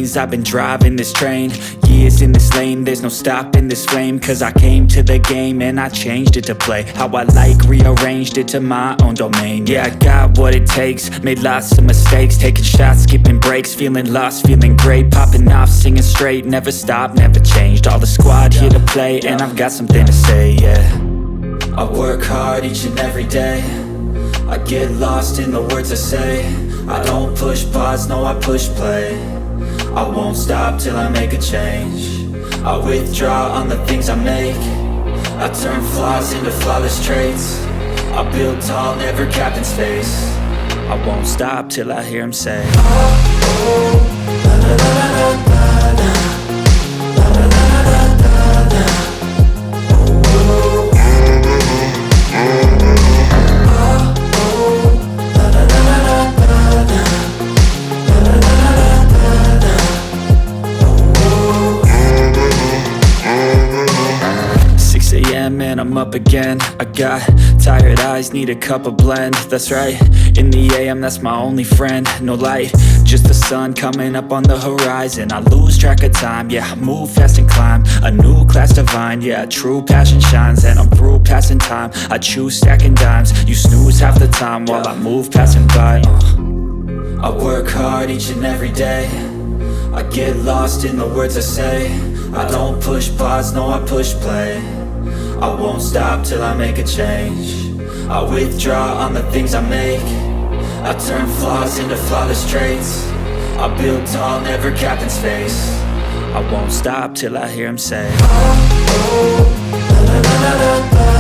things. I've been driving this train, years in this lane. There's no stopping this flame, cause I came to the game and I changed it to play how I like, rearranged it to my own domain. Yeah, I got what it takes, made lots of mistakes, taking shots, skipping breaks, feeling lost, feeling great, popping off, singing straight, never stopped, never changed. All the squad here to play, and I've got something to say, yeah. I work hard each and every day, I get lost in the words I say. I don't push pause, no, I push play. I won't stop till I make a change. I withdraw on the things I make. I turn flaws into flawless traits. I build tall, never capped in space. I won't stop till I hear him say, oh, oh, la la la la la la, la la la la la la, oh, oh, la la la la la la, la la la la la la, oh, oh. 6 a.m. and I'm up again. I got tired eyes, need a cup of blend. That's right, in the AM, that's my only friend. No light, just the sun coming up on the horizon. I lose track of time, yeah, I move fast and climb a new class divine, yeah, true passion shines. And I'm through passing time, I choose stacking dimes. You snooze half the time while I move passing by. I work hard each and every day, I get lost in the words I say. I don't push pause, no, I push play. I won't stop till I make a change. I withdraw on the things I make. I turn flaws into flawless traits. I build tall, never capped in space. I won't stop till I hear him say, oh, oh, la la la la la.